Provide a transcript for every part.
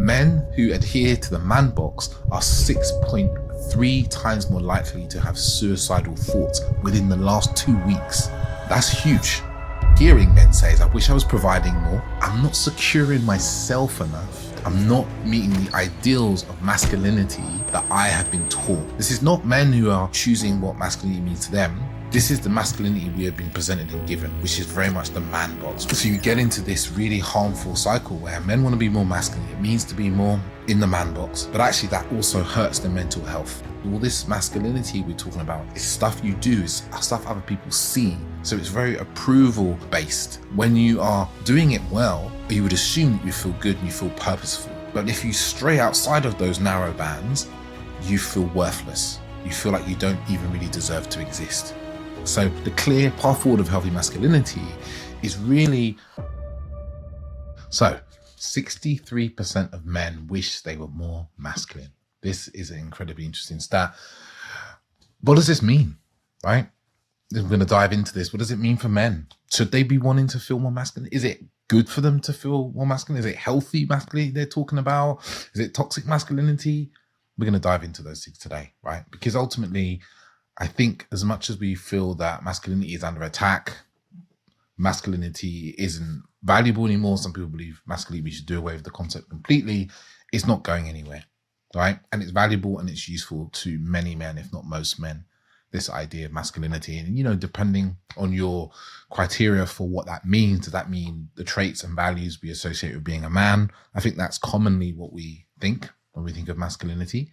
Men who adhere to the man box are 6.3 times more likely to have suicidal thoughts within the last 2 weeks. That's huge. Hearing men say, I wish I was providing more. I'm not securing myself enough. I'm not meeting the ideals of masculinity that I have been taught. This is not men who are choosing what masculinity means to them. This is the masculinity we have been presented and given, which is very much the man box. So you get into this really harmful cycle where men want to be more masculine. It means to be more in the man box, but actually that also hurts their mental health. All this masculinity we're talking about is stuff you do, is stuff other people see. So it's very approval based. When you are doing it well, you would assume that you feel good and you feel purposeful. But if you stray outside of those narrow bands, you feel worthless. You feel like you don't even really deserve to exist. So the clear path forward of healthy masculinity is really... So 63% of men wish they were more masculine. This is an incredibly interesting stat. What does this mean, right? I'm going to dive into this. What does it mean for men? Should they be wanting to feel more masculine? Is it good for them to feel more masculine? Is it healthy masculinity they're talking about? Is it toxic masculinity? We're going to dive into those things today, right? Because ultimately, I think as much as we feel that masculinity is under attack, masculinity isn't valuable anymore. Some people believe masculinity, we should do away with the concept completely. It's not going anywhere, right? And it's valuable and it's useful to many men, if not most men, this idea of masculinity. And, you know, depending on your criteria for what that means, does that mean the traits and values we associate with being a man? I think that's commonly what we think when we think of masculinity.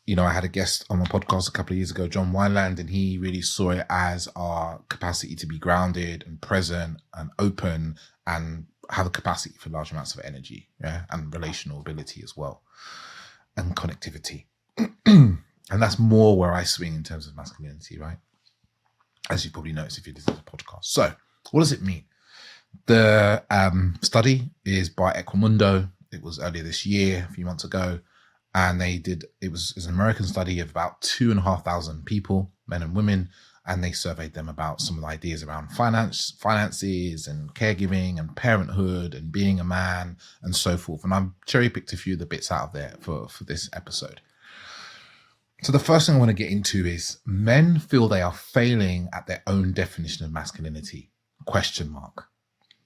You know, I had a guest on my podcast a couple of years ago, John Wineland, and he really saw it as our capacity to be grounded and present and open and have a capacity for large amounts of energy, yeah, and relational ability as well, and connectivity. And that's more where I swing in terms of masculinity, right? As you probably noticed if you listen to the podcast. So what does it mean? The study is by Equimundo. It was earlier this year, a few months ago. And it was an American study of about 2,500 people, men and women, and they surveyed them about some of the ideas around finances and caregiving and parenthood and being a man and so forth. And I've cherry picked a few of the bits out of there for this episode. So the first thing I want to get into is men feel they are failing at their own definition of masculinity, ?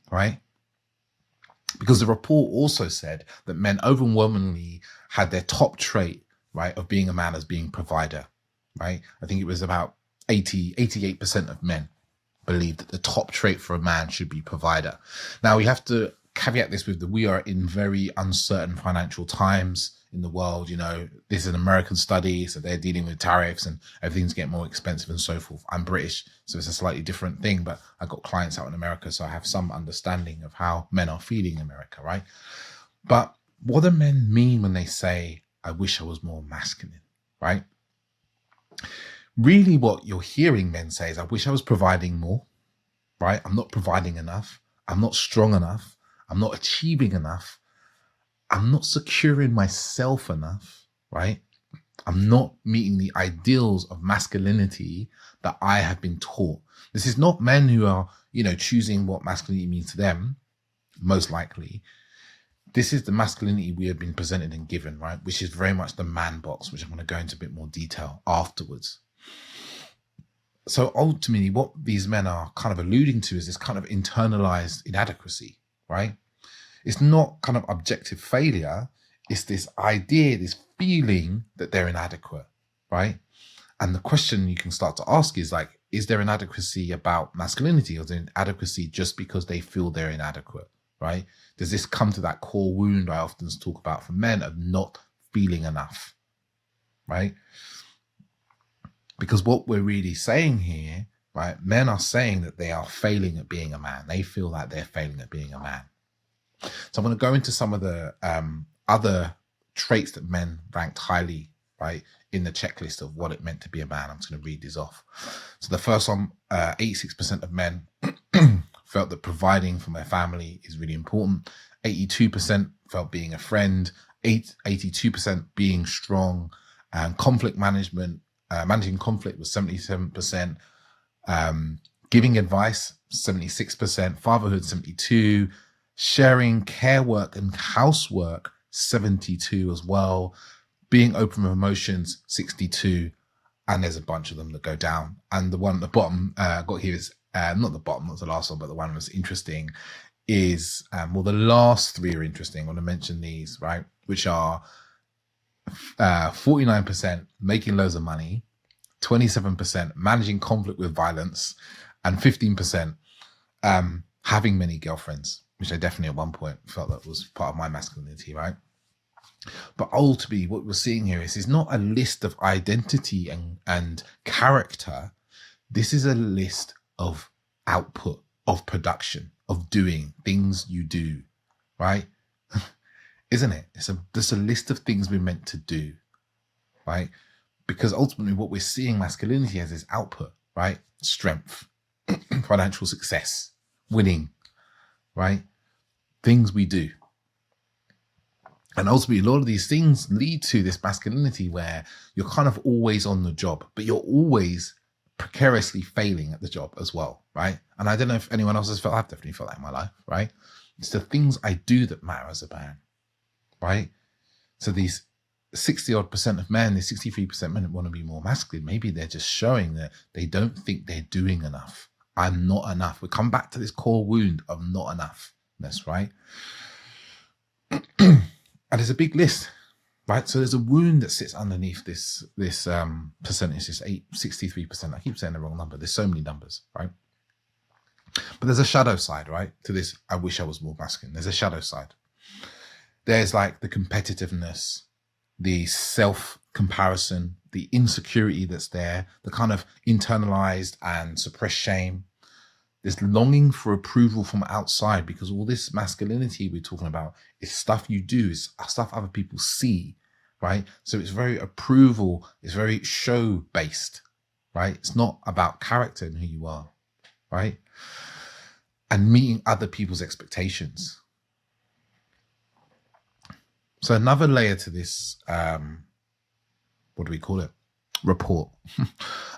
Right? Because the report also said that men overwhelmingly had their top trait, right, of being a man as being provider, right? I think it was about 88% of men believed that the top trait for a man should be provider. Now, we have to caveat this with that we are in very uncertain financial times in the world. You know, this is an American study, so they're dealing with tariffs and everything's getting more expensive and so forth. I'm British, so it's a slightly different thing, but I've got clients out in America, so I have some understanding of how men are feeling in America, right? But what do men mean when they say, I wish I was more masculine, right? Really what you're hearing men say is, I wish I was providing more, right? I'm not providing enough. I'm not strong enough. I'm not achieving enough. I'm not securing myself enough, right? I'm not meeting the ideals of masculinity that I have been taught. This is not men who are, you know, choosing what masculinity means to them, most likely. This is the masculinity we have been presented and given, right? Which is very much the man box, which I'm going to go into a bit more detail afterwards. So ultimately, what these men are kind of alluding to is this kind of internalized inadequacy, right? It's not kind of objective failure. It's this idea, this feeling that they're inadequate, right? And the question you can start to ask is like, is there inadequacy about masculinity, or is there inadequacy just because they feel they're inadequate, right? Does this come to that core wound I often talk about for men of not feeling enough, right? Because what we're really saying here, right? Men are saying that they are failing at being a man. They feel like they're failing at being a man. So I'm going to go into some of the other traits that men ranked highly, right, in the checklist of what it meant to be a man. I'm just going to read these off. So the first one, 86% of men felt that providing for their family is really important. 82% felt being a friend. 82% being strong. Conflict management, managing conflict was 77%. Giving advice, 76%. Fatherhood, 72%. Sharing care work and housework, 72 as well. Being open with emotions, 62. And there's a bunch of them that go down. And the one at the bottom I got here is, not the bottom, not the last one, but the one that was interesting is, well, the last three are interesting. I want to mention these, right? Which are 49% making loads of money, 27% managing conflict with violence, and 15% having many girlfriends, which I definitely at one point felt that was part of my masculinity, right? But ultimately, what we're seeing here is not a list of identity and character. This is a list of output, of production, of doing things you do, right? Isn't it? It's a list of things we're meant to do, right? Because ultimately what we're seeing masculinity as is output, right? Strength, financial success, winning, right? Things we do. And ultimately, a lot of these things lead to this masculinity where you're kind of always on the job, but you're always precariously failing at the job as well, right? And I don't know if anyone else has felt, I've definitely felt that in my life, right? It's the things I do that matter as a man, right? So these 60% of men, these 63% men want to be more masculine. Maybe they're just showing that they don't think they're doing enough. I'm not enough. We come back to this core wound of not enoughness, right? And there's a big list, right? So there's a wound that sits underneath this percentage, this 63%. I keep saying the wrong number. There's so many numbers, right? But there's a shadow side, right? To this, I wish I was more masculine. There's a shadow side. There's like the competitiveness, the self-comparison, the insecurity that's there, the kind of internalized and suppressed shame. This longing for approval from outside, because all this masculinity we're talking about is stuff you do, is stuff other people see, right? So it's very approval, it's very show based, right? It's not about character and who you are, right? And meeting other people's expectations. So another layer to this, what do we call it? Report.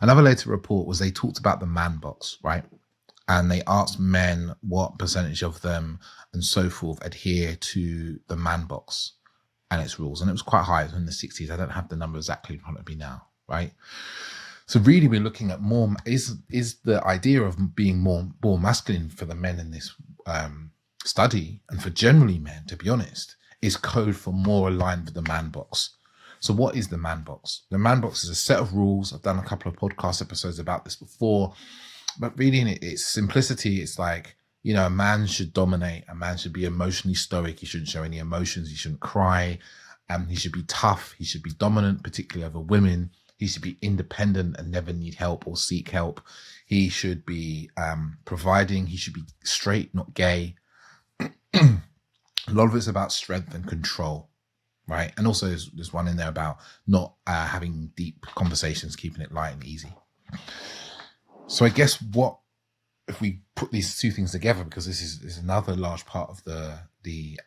Another layer to report was they talked about the man box, right? And they asked men what percentage of them and so forth adhere to the man box and its rules. And it was quite high. It was in the 60s. I don't have the number exactly in front of me now, right? So really we're looking at more, is the idea of being more masculine for the men in this study, and for generally men, to be honest, is code for more aligned with the man box. So what is the man box? The man box is a set of rules. I've done a couple of podcast episodes about this before. But really, in its simplicity, it's like, you know, a man should dominate. A man should be emotionally stoic. He shouldn't show any emotions. He shouldn't cry. He should be tough. He should be dominant, particularly over women. He should be independent and never need help or seek help. He should be providing. He should be straight, not gay. A lot of it's about strength and control, right? And also there's one in there about not having deep conversations, keeping it light and easy. So I guess if we put these two things together, because this is another large part of the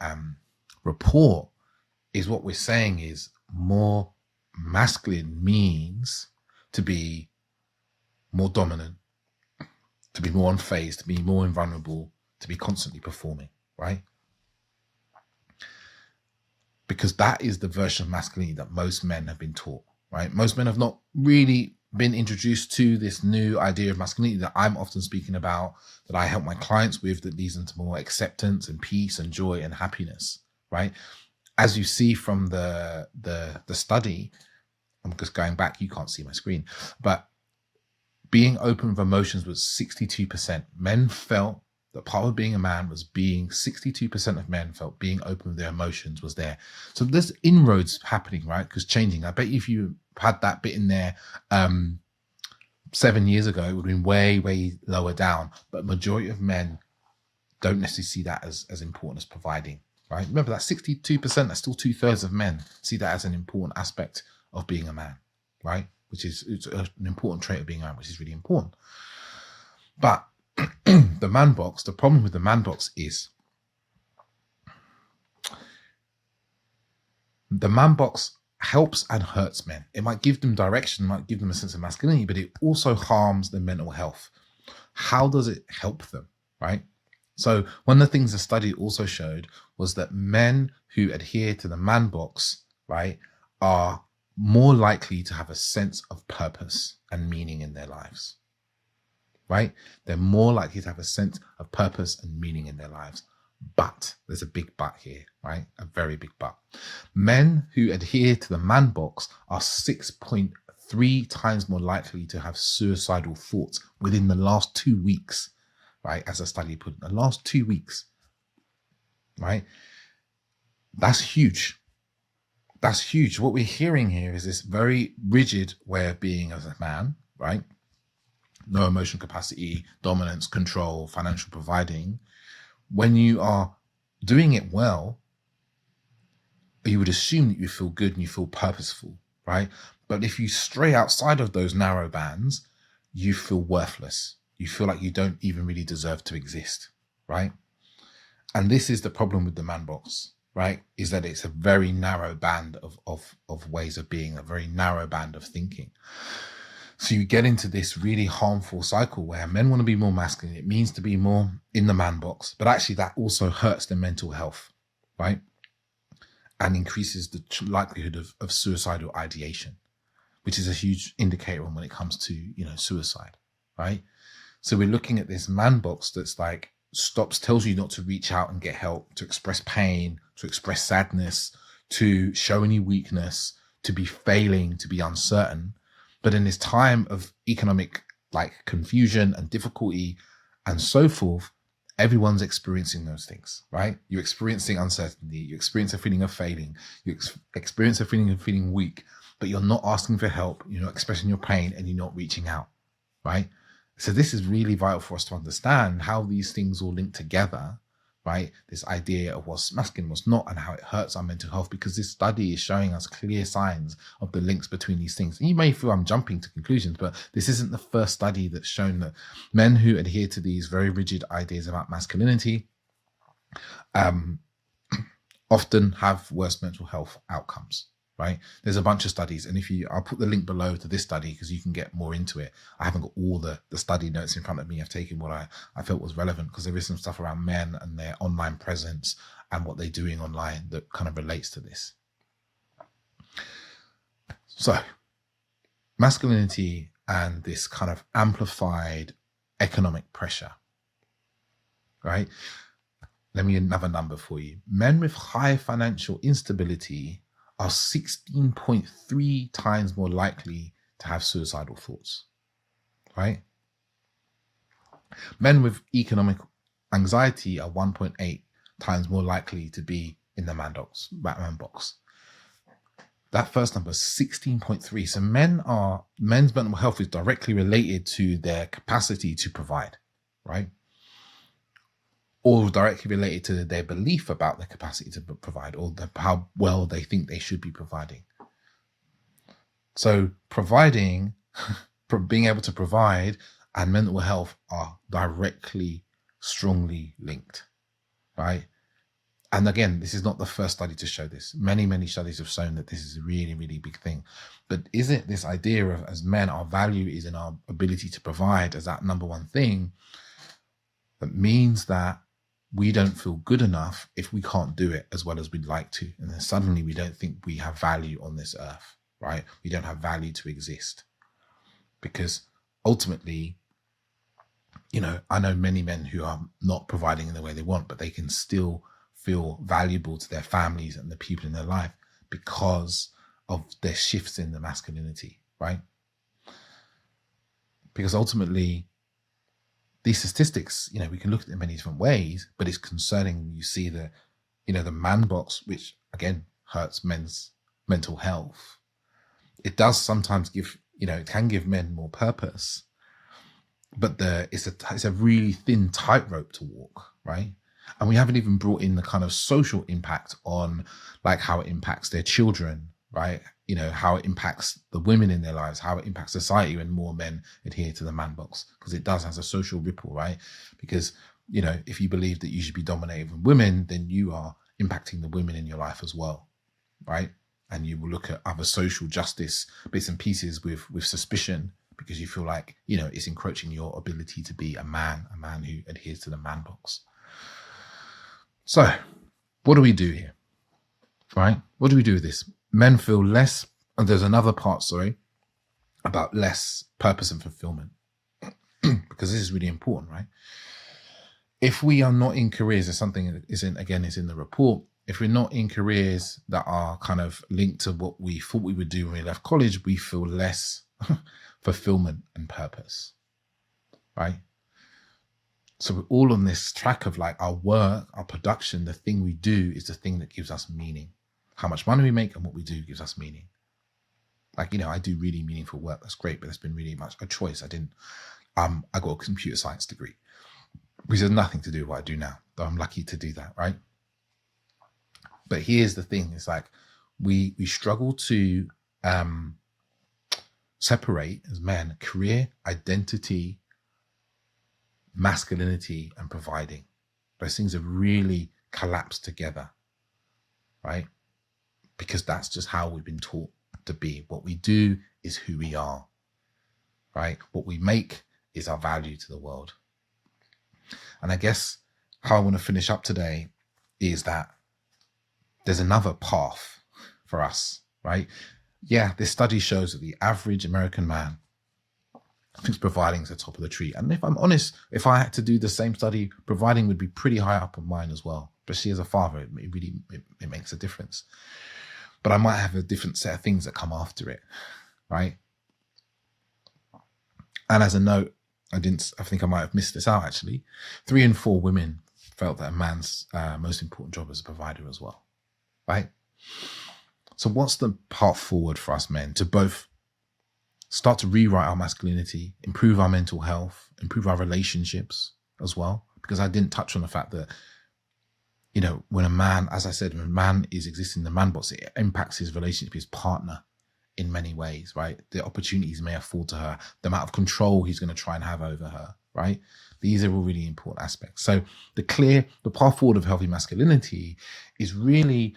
report, is what we're saying is more masculine means to be more dominant, to be more unfazed, to be more invulnerable, to be constantly performing, right? Because that is the version of masculinity that most men have been taught, right? Most men have not really been introduced to this new idea of masculinity that I'm often speaking about, that I help my clients with, that leads them to more acceptance and peace and joy and happiness, right? As you see from the study, I'm just going back, you can't see my screen, but being open with emotions was 62%. Men felt that part of being a man was 62% of men felt being open with their emotions was there. So there's inroads happening, right? Because changing. I bet if you had that bit in there 7 years ago, it would have been way, way lower down. But majority of men don't necessarily see that as important as providing, right? Remember that 62%, that's still 2/3 of men see that as an important aspect of being a man, right? Which is it's an important trait of being a man, which is really important. But the man box, the problem with the man box is the man box helps and hurts men. It might give them direction, might give them a sense of masculinity, but it also harms their mental health. How does it help them, right? So one of the things the study also showed was that men who adhere to the man box, right, are more likely to have a sense of purpose and meaning in their lives, right? They're more likely to have a sense of purpose and meaning in their lives. But there's a big but here, right? A very big but. Men who adhere to the man box are 6.3 times more likely to have suicidal thoughts within the last 2 weeks, right? As a study put, the last 2 weeks, right? That's huge. That's huge. What we're hearing here is this very rigid way of being as a man, right? No emotional capacity, dominance, control, financial providing. When you are doing it well, you would assume that you feel good and you feel purposeful, right? But if you stray outside of those narrow bands, you feel worthless. You feel like you don't even really deserve to exist, right? And this is the problem with the man box, right? Is that it's a very narrow band of ways of being, a very narrow band of thinking. So you get into this really harmful cycle where men want to be more masculine. It means to be more in the man box, but actually that also hurts their mental health, right? And increases the likelihood of suicidal ideation, which is a huge indicator when it comes to, suicide, right? So we're looking at this man box that's like tells you not to reach out and get help, to express pain, to express sadness, to show any weakness, to be failing, to be uncertain. But in this time of economic confusion and difficulty and so forth, everyone's experiencing those things, right? You're experiencing uncertainty. You experience a feeling of failing. You experience a feeling of feeling weak, but you're not asking for help. You're not expressing your pain and you're not reaching out, right? So this is really vital for us to understand how these things all link together, right? This idea of what's masculine, what's not, and how it hurts our mental health, because this study is showing us clear signs of the links between these things. And you may feel I'm jumping to conclusions, but this isn't the first study that's shown that men who adhere to these very rigid ideas about masculinity often have worse mental health outcomes, right? There's a bunch of studies, and I'll put the link below to this study because you can get more into it. I haven't got all the study notes in front of me. I've taken what I felt was relevant because there is some stuff around men and their online presence and what they're doing online that kind of relates to this. So masculinity and this kind of amplified economic pressure, right? Let me another number for you. Men with high financial instability are 16.3 times more likely to have suicidal thoughts, right? Men with economic anxiety are 1.8 times more likely to be in the man box. That first number is 16.3. So men's mental health is directly related to their capacity to provide, right? Or directly related to their belief about their capacity to provide, or how well they think they should be providing. So providing, being able to provide, and mental health are directly, strongly linked, right? And again, this is not the first study to show this. Many, many studies have shown that this is a really, really big thing. But is it this idea of, as men, our value is in our ability to provide as that number one thing, that means that we don't feel good enough if we can't do it as well as we'd like to. And then suddenly we don't think we have value on this earth, right? We don't have value to exist. Because ultimately, I know many men who are not providing in the way they want, but they can still feel valuable to their families and the people in their life because of their shifts in the masculinity, right? Because ultimately, these statistics, we can look at them in many different ways, but it's concerning when you see the man box, which again hurts men's mental health. It does sometimes give, it can give men more purpose, but it's a really thin tightrope to walk, right? And we haven't even brought in the kind of social impact on how it impacts their children, right? How it impacts the women in their lives, how it impacts society when more men adhere to the man box, because it does has a social ripple, right? Because, if you believe that you should be dominated with women, then you are impacting the women in your life as well, right? And you will look at other social justice bits and pieces with suspicion because you feel like, it's encroaching your ability to be a man who adheres to the man box. So what do we do here, right? What do we do with this? Men feel less, and there's another part, about less purpose and fulfillment, because this is really important, right? If we are not in careers, there's something that is in the report. If we're not in careers that are kind of linked to what we thought we would do when we left college, we feel less fulfillment and purpose, right? So we're all on this track of like our work, our production, the thing we do is the thing that gives us meaning. How much money we make and what we do gives us meaning. Like, I do really meaningful work. That's great, but it's been really much a choice. I got a computer science degree, which has nothing to do with what I do now, though I'm lucky to do that, right? But here's the thing. It's like we struggle to separate as men career, identity, masculinity, and providing. Those things have really collapsed together, right? Because that's just how we've been taught to be. What we do is who we are, right? What we make is our value to the world. And I guess how I want to finish up today is that there's another path for us, right? Yeah, this study shows that the average American man thinks providing is the top of the tree. And if I'm honest, if I had to do the same study, providing would be pretty high up on mine as well. Especially as a father, it makes a difference. But I might have a different set of things that come after it, right? And as a note, I think I might have missed this out actually. 3 in 4 women felt that a man's most important job is a provider as well, right? So what's the path forward for us men to both start to rewrite our masculinity, improve our mental health, improve our relationships as well? Because I didn't touch on the fact that, when a man, as I said, when a man is existing in the man box, it impacts his relationship, his partner in many ways, right? The opportunities he may afford to her, the amount of control he's going to try and have over her, right? These are all really important aspects. So the path forward of healthy masculinity is really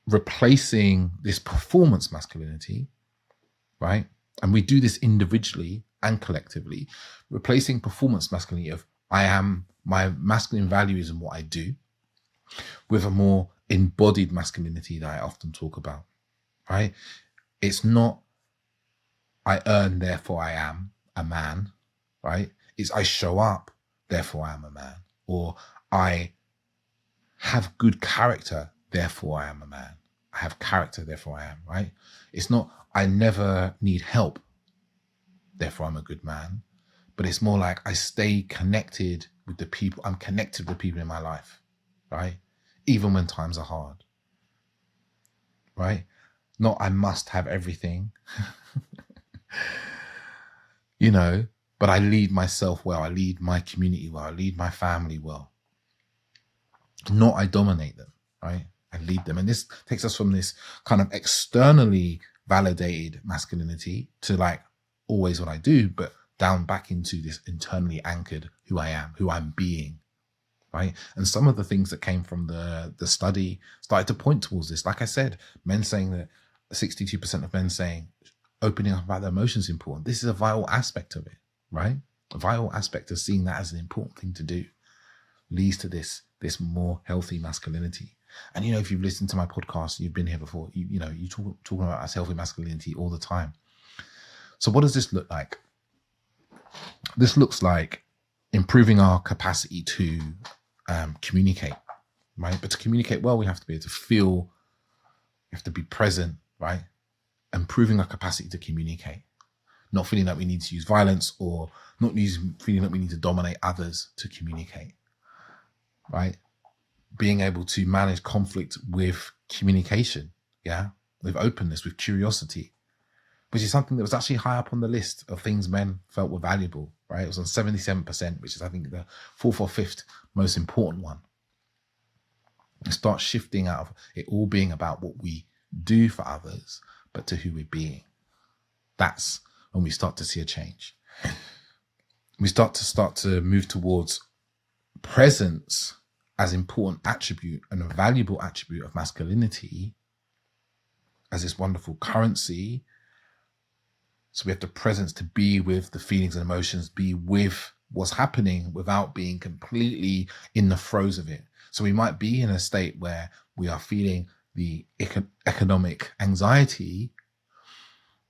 replacing this performance masculinity, right? And we do this individually and collectively, replacing performance masculinity of my masculine value is in what I do, with a more embodied masculinity that I often talk about, right? It's not I earn, therefore I am a man, right? It's I show up, therefore I am a man. Or I have good character, therefore I am a man. I have character, therefore I am, right? It's not I never need help, therefore I'm a good man. But it's more like I stay connected with the people. I'm connected with the people in my life, right? Even when times are hard, right? Not I must have everything, but I lead myself well. I lead my community well. I lead my family well. Not I dominate them, right? I lead them. And this takes us from this kind of externally validated masculinity to like always what I do, but down back into this internally anchored who I am, who I'm being, right? And some of the things that came from the study started to point towards this. Like I said, men saying that 62% of men saying opening up about their emotions is important. This is a vital aspect of it, right? A vital aspect of seeing that as an important thing to do leads to this more healthy masculinity. And, if you've listened to my podcast, you've been here before, you talking about us healthy masculinity all the time. So what does this look like? This looks like improving our capacity to communicate, right? But to communicate well, we have to be able to feel, we have to be present, right? Improving our capacity to communicate, not feeling that we need to use violence or feeling that we need to dominate others to communicate, right? Being able to manage conflict with communication, with openness, with curiosity, which is something that was actually high up on the list of things men felt were valuable, right? It was on 77%, which is, I think, the 4th or 5th most important one. And start shifting out of it all being about what we do for others, but to who we're being. That's when we start to see a change. We start to move towards presence as important attribute and a valuable attribute of masculinity as this wonderful currency. So we have the presence to be with the feelings and emotions, be with what's happening without being completely in the throes of it. So we might be in a state where we are feeling the economic anxiety,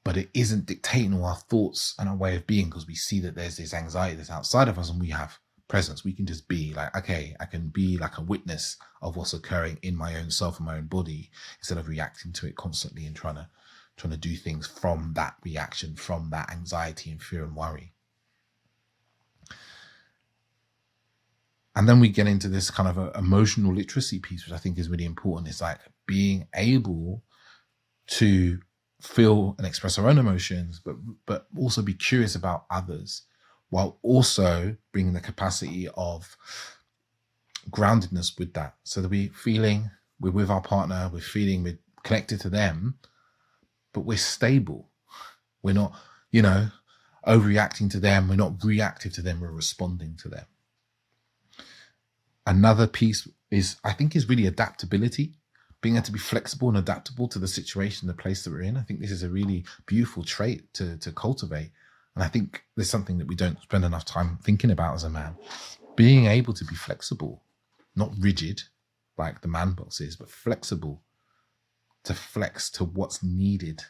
but it isn't dictating all our thoughts and our way of being, because we see that there's this anxiety that's outside of us and we have presence. We can just be like, okay, I can be like a witness of what's occurring in my own self and my own body, instead of reacting to it constantly and trying to do things from that reaction, from that anxiety and fear and worry. And then we get into this kind of emotional literacy piece, which I think is really important. It's like being able to feel and express our own emotions, but also be curious about others, while also bringing the capacity of groundedness with that, so that we're with our partner, we're connected to them, but we're stable. We're not, overreacting to them. We're not reactive to them. We're responding to them. Another piece is really adaptability, being able to be flexible and adaptable to the situation, the place that we're in. I think this is a really beautiful trait to cultivate. And I think there's something that we don't spend enough time thinking about as a man. Being able to be flexible, not rigid like the man box is, but flexible, to flex to what's needed,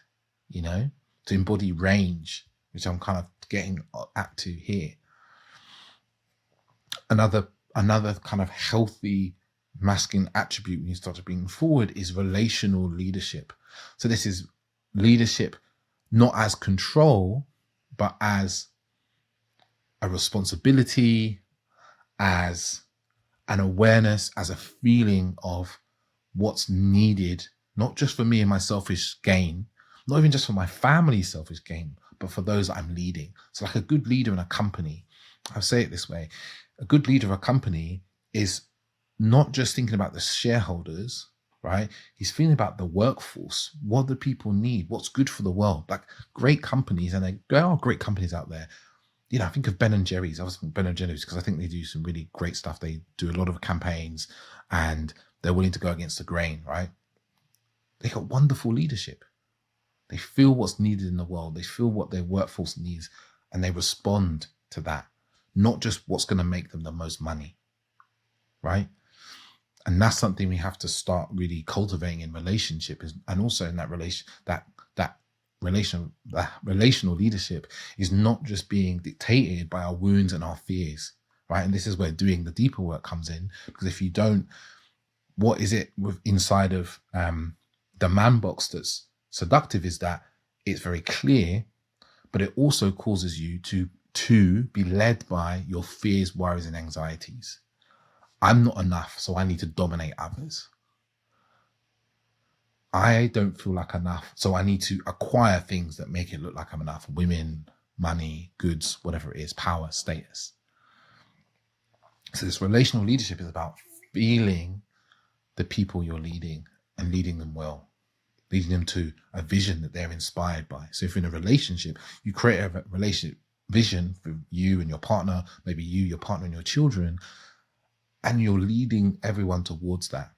to embody range, which I'm kind of getting at to here. Another kind of healthy masculine attribute when you start to bring forward is relational leadership. So this is leadership not as control, but as a responsibility, as an awareness, as a feeling of what's needed, not just for me and my selfish gain, not even just for my family's selfish gain, but for those I'm leading. So like a good leader in a company, I'll say it this way, a good leader of a company is not just thinking about the shareholders, right? He's thinking about the workforce. What do people need? What's good for the world? Like great companies, and there are great companies out there. I think of Ben and Jerry's. I was thinking Ben and Jerry's because I think they do some really great stuff. They do a lot of campaigns and they're willing to go against the grain, right? They got wonderful leadership. They feel what's needed in the world. They feel what their workforce needs, and they respond to that, not just what's going to make them the most money, right? And that's something we have to start really cultivating in relationship, and also in that relational leadership is not just being dictated by our wounds and our fears, right? And this is where doing the deeper work comes in, because if you don't, what is it inside of the man box that's seductive is that it's very clear, but it also causes you to be led by your fears, worries, and anxieties. I'm not enough, so I need to dominate others. I don't feel like enough, so I need to acquire things that make it look like I'm enough. Women, money, goods, whatever it is, power, status. So this relational leadership is about feeling the people you're leading and leading them well, leading them to a vision that they're inspired by. So if you're in a relationship, you create a relationship vision for you and your partner, maybe you, your partner, and your children, and you're leading everyone towards that.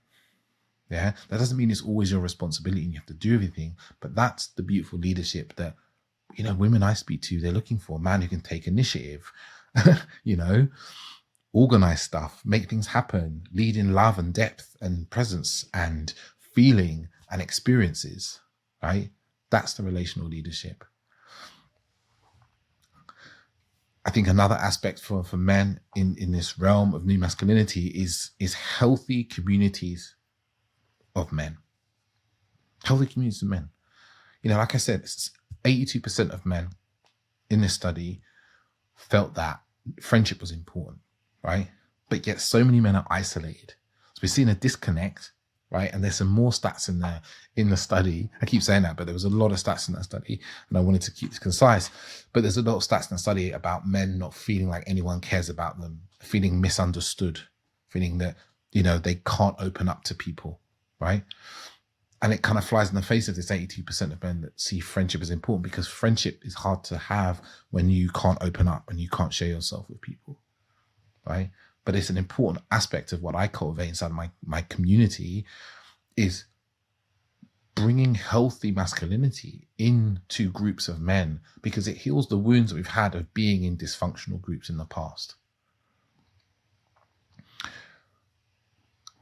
Yeah, that doesn't mean it's always your responsibility and you have to do everything, but that's the beautiful leadership that, women I speak to, they're looking for a man who can take initiative, organize stuff, make things happen, lead in love and depth and presence and feeling and experiences, right? That's the relational leadership. I think another aspect for men in this realm of new masculinity is healthy communities of men. Healthy communities of men. Like I said, 82% of men in this study felt that friendship was important, right? But yet so many men are isolated. So we're seeing a disconnect, right? And there's some more stats in the study. I keep saying that, but there was a lot of stats in that study, and I wanted to keep this concise. But there's a lot of stats in the study about men not feeling like anyone cares about them, feeling misunderstood, feeling that, they can't open up to people, right? And it kind of flies in the face of this 82% of men that see friendship as important, because friendship is hard to have when you can't open up and you can't share yourself with people, right? But it's an important aspect of what I cultivate inside my community, is bringing healthy masculinity into groups of men, because it heals the wounds that we've had of being in dysfunctional groups in the past.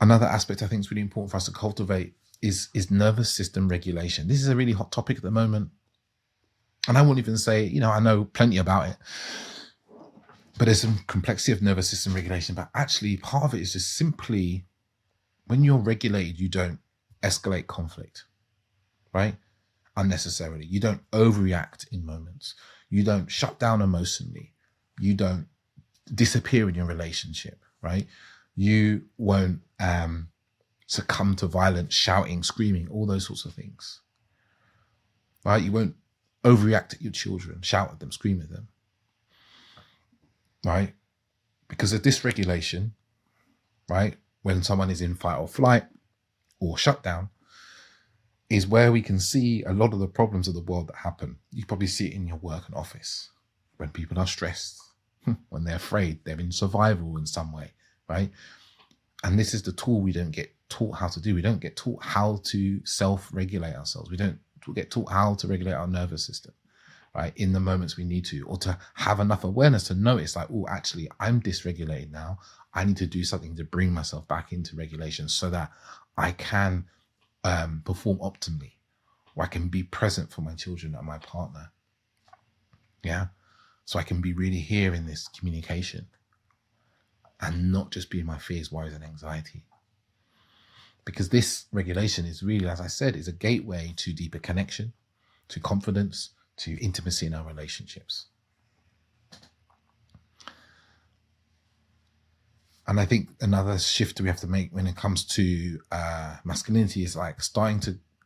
Another aspect I think is really important for us to cultivate is nervous system regulation. This is a really hot topic at the moment. And I won't even say, I know plenty about it, but there's some complexity of nervous system regulation. But actually, part of it is just simply, when you're regulated, you don't escalate conflict, right? Unnecessarily. You don't overreact in moments. You don't shut down emotionally. You don't disappear in your relationship, right? You won't succumb to violence, shouting, screaming, all those sorts of things, right? You won't overreact at your children, shout at them, scream at them, right? Because of dysregulation, right? When someone is in fight or flight or shutdown, is where we can see a lot of the problems of the world that happen. You probably see it in your work and office, when people are stressed, when they're afraid, they're in survival in some way, right? And this is the tool we don't get taught how to do. We don't get taught how to self-regulate ourselves. We don't get taught how to regulate our nervous system, right? In the moments we need to, or to have enough awareness to notice like, oh, actually, I'm dysregulated now. I need to do something to bring myself back into regulation so that I can perform optimally, or I can be present for my children and my partner. Yeah. So I can be really here in this communication and not just be in my fears, worries, and anxiety. Because this regulation is really, as I said, is a gateway to deeper connection, to confidence, to intimacy in our relationships. And I think another shift we have to make when it comes to masculinity is like starting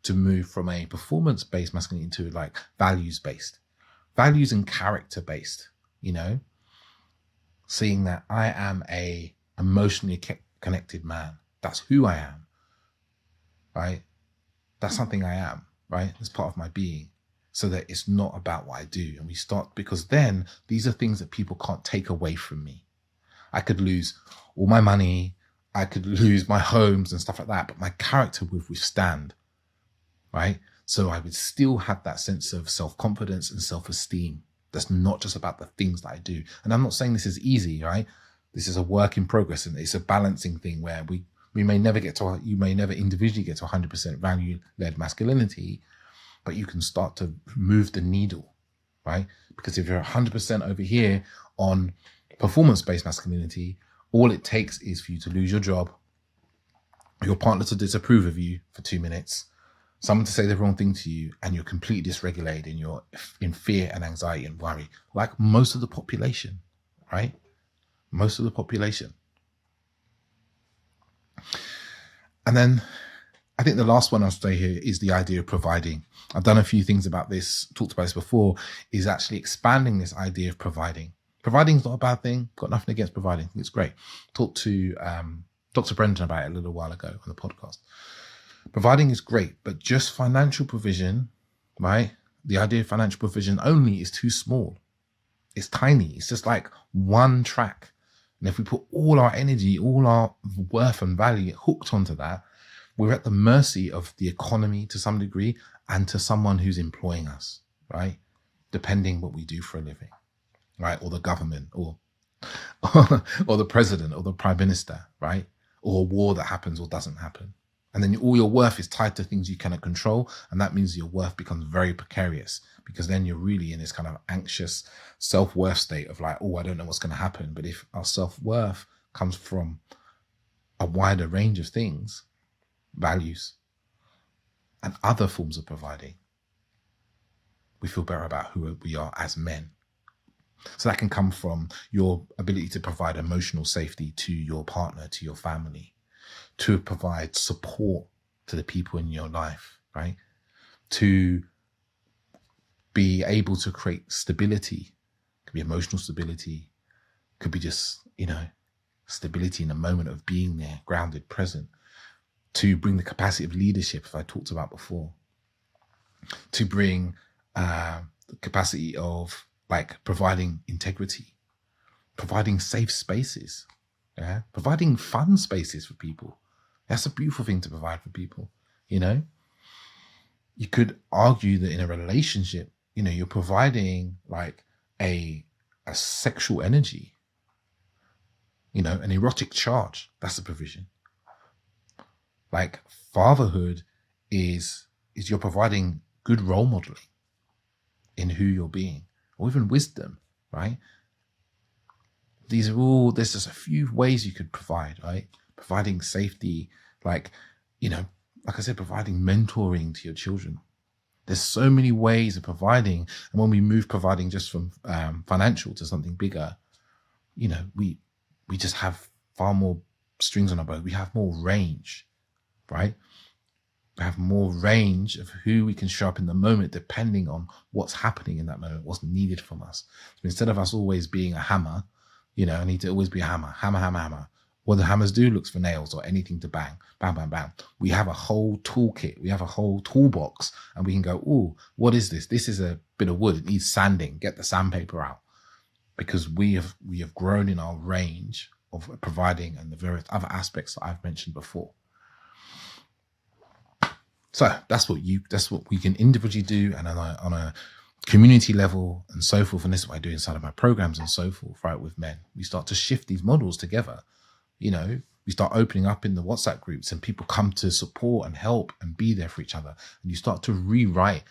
to move from a performance-based masculinity into like values-based, values and character-based, seeing that I am a emotionally connected man. That's who I am, right? That's something I am, right? It's part of my being, so that it's not about what I do. And we start, because then these are things that people can't take away from me. I could lose all my money, I could lose my homes and stuff like that, but my character would withstand, right? So I would still have that sense of self-confidence and self-esteem. That's not just about the things that I do. And I'm not saying this is easy, right? This is a work in progress, and it's a balancing thing where we may never you may never individually get to 100% value-led masculinity, but you can start to move the needle, right? Because if you're 100% over here on performance-based masculinity, all it takes is for you to lose your job, your partner to disapprove of you for 2 minutes, someone to say the wrong thing to you, and you're completely dysregulated and you're in fear and anxiety and worry, like most of the population, right? Most of the population. And then I think the last one I'll say here is the idea of providing. I've done a few things about this, talked about this before, is actually expanding this idea of providing. Providing is not a bad thing. Got nothing against providing. I think it's great. Talked to Dr. Brendan about it a little while ago on the podcast. Providing is great, but just financial provision, right? The idea of financial provision only is too small. It's tiny. It's just like one track. And if we put all our energy, all our worth and value hooked onto that, we're at the mercy of the economy to some degree and to someone who's employing us, right? Depending what we do for a living, right? Or the government or the president or the prime minister, right? Or a war that happens or doesn't happen. And then all your worth is tied to things you cannot control. And that means your worth becomes very precarious, because then you're really in this kind of anxious self-worth state of like, oh, I don't know what's going to happen. But if our self-worth comes from a wider range of things, values, and other forms of providing, we feel better about who we are as men. So that can come from your ability to provide emotional safety to your partner, to your family, to provide support to the people in your life, right? To be able to create stability. Could be emotional stability, could be just, stability in a moment of being there, grounded, present. To bring the capacity of leadership, as I talked about before. To bring the capacity of like providing integrity, providing safe spaces, yeah, providing fun spaces for people. That's a beautiful thing to provide for people, you could argue that in a relationship, you're providing like a sexual energy, an erotic charge. That's a provision. Like fatherhood is you're providing good role modeling in who you're being, or even wisdom, right? These are all, there's just a few ways you could provide, right? Providing safety, like I said, providing mentoring to your children. There's so many ways of providing. And when we move providing just from financial to something bigger, we just have far more strings on our bow. We have more range, right? We have more range of who we can show up in the moment, depending on what's happening in that moment, what's needed from us. So instead of us always being a hammer, I need to always be a hammer, hammer, hammer, hammer. What the hammers do, looks for nails or anything to bang, bang, bang, bang. We have a whole toolkit. We have a whole toolbox, and we can go, oh, what is this? This is a bit of wood. It needs sanding. Get the sandpaper out. Because we have grown in our range of providing and the various other aspects that I've mentioned before. So that's what we can individually do, and on a community level and so forth. And this is what I do inside of my programs and so forth, right? With men, we start to shift these models together. We start opening up in the WhatsApp groups, and people come to support and help and be there for each other. And you start to rewrite,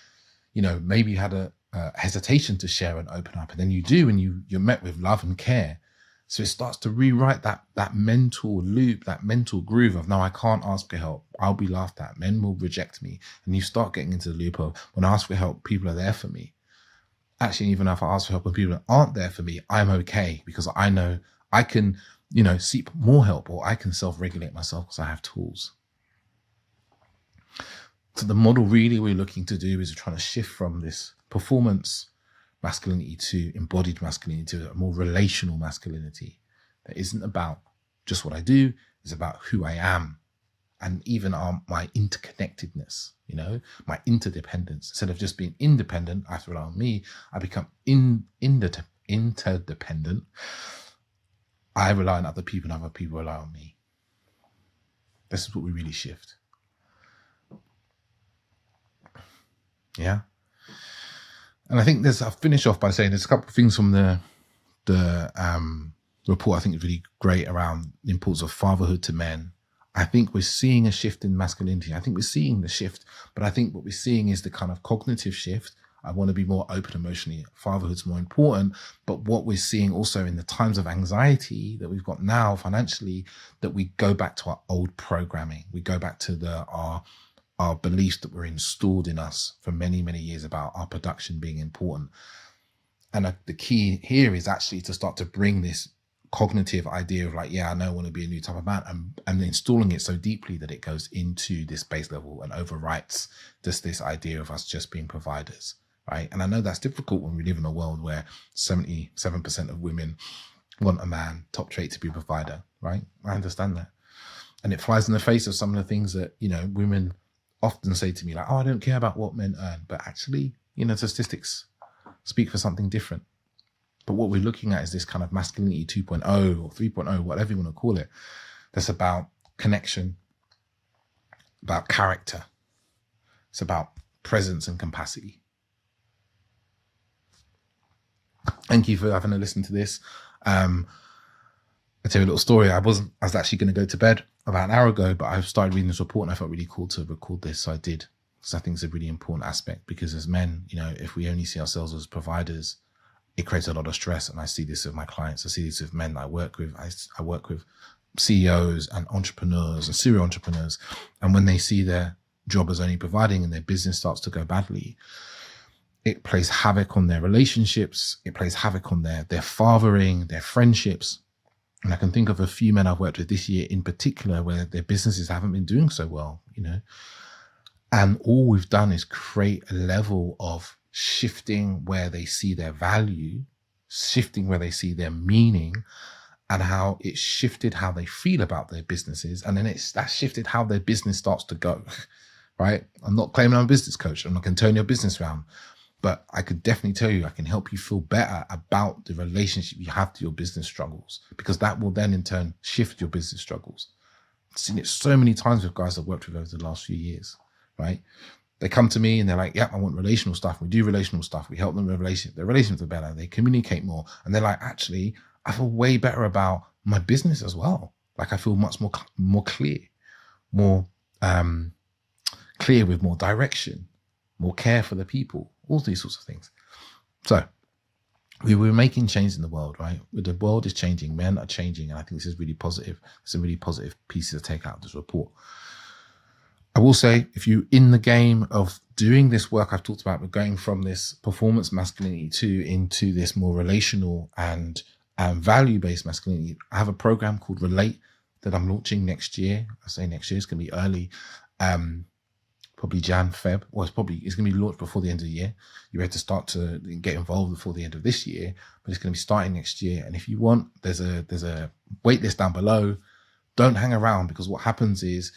maybe you had a hesitation to share and open up, and then you do, and you're met with love and care. So it starts to rewrite that mental loop, that mental groove of, no, I can't ask for help. I'll be laughed at. Men will reject me. And you start getting into the loop of, when I ask for help, people are there for me. Actually, even if I ask for help and people aren't there for me, I'm okay, because I know I can, seek more help, or I can self-regulate myself because I have tools. So the model really we're looking to do is trying to shift from this performance masculinity to embodied masculinity, to a more relational masculinity that isn't about just what I do, it's about who I am, and even my interconnectedness, my interdependence. Instead of just being independent, I have to rely on me, I become interdependent. I rely on other people, and other people rely on me. This is what we really shift. Yeah. And I think I'll finish off by saying there's a couple of things from the report I think is really great around the importance of fatherhood to men. I think we're seeing a shift in masculinity. I think we're seeing the shift, but I think what we're seeing is the kind of cognitive shift. I want to be more open emotionally. Fatherhood's more important. But what we're seeing also in the times of anxiety that we've got now financially, that we go back to our old programming. We go back to our beliefs that were installed in us for many, many years about our production being important. And the key here is actually to start to bring this cognitive idea of like, yeah, I know I want to be a new type of man, and installing it so deeply that it goes into this base level and overwrites just this idea of us just being providers, right? And I know that's difficult when we live in a world where 77% of women want a man, top trait, to be a provider, right? I understand that. And it flies in the face of some of the things that, women often say to me, like, oh, I don't care about what men earn. But actually, statistics speak for something different. But what we're looking at is this kind of masculinity 2.0 or 3.0, whatever you want to call it, that's about connection, about character. It's about presence and capacity. Thank you for having to listen to this. I'll tell you a little story. I was actually going to go to bed about an hour ago, but I started reading this report and I felt really cool to record this. So I did, because I think it's a really important aspect, because as men, if we only see ourselves as providers, it creates a lot of stress. And I see this with my clients. I see this with men that I work with. I work with CEOs and entrepreneurs and serial entrepreneurs. And when they see their job as only providing and their business starts to go badly, it plays havoc on their relationships. It plays havoc on their fathering, their friendships. And I can think of a few men I've worked with this year in particular where their businesses haven't been doing so well, And all we've done is create a level of shifting where they see their value, shifting where they see their meaning, and how it shifted how they feel about their businesses. And then that shifted how their business starts to go, right? I'm not claiming I'm a business coach. I'm not going to turn your business around. But I could definitely tell you, I can help you feel better about the relationship you have to your business struggles, because that will then in turn shift your business struggles. I've seen it so many times with guys I've worked with over the last few years, right? They come to me and they're like, yeah, I want relational stuff. We do relational stuff. We help them with their relationships are better. They communicate more. And they're like, actually, I feel way better about my business as well. Like I feel much more clear, more clear with more direction, more care for the people, all these sorts of things. So we're making change in the world, right? The world is changing. Men are changing. And I think this is really positive. It's a really positive piece to take out of this report. I will say, if you're in the game of doing this work I've talked about, we're going from this performance masculinity into this more relational and value-based masculinity. I have a program called Relate that I'm launching next year. I say next year, it's going to be early, probably Jan, Feb. Well, it's going to be launched before the end of the year. You have to start to get involved before the end of this year, but it's going to be starting next year. And if you want, there's a wait list down below. Don't hang around, because what happens is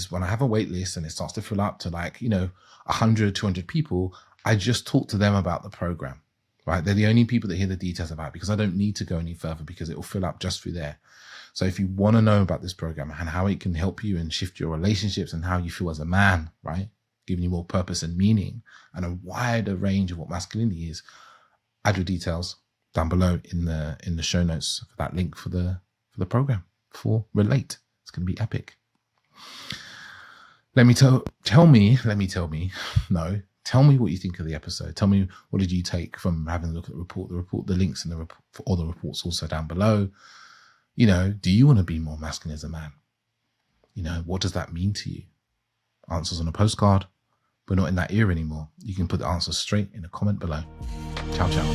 when I have a wait list and it starts to fill up to 100, 200 people, I just talk to them about the program, right? They're the only people that hear the details about it, because I don't need to go any further, because it will fill up just through there. So if you want to know about this program and how it can help you and shift your relationships and how you feel as a man, right? Giving you more purpose and meaning and a wider range of what masculinity is, add your details down below in the show notes for that link for the program for Relate. It's going to be epic. Tell me what you think of the episode. Tell me, what did you take from having a look at the report? The links in the report, for all the reports also down below. Do you want to be more masculine as a man? What does that mean to you? Answers on a postcard. We're not in that era anymore. You can put the answers straight in a comment below. Ciao, ciao.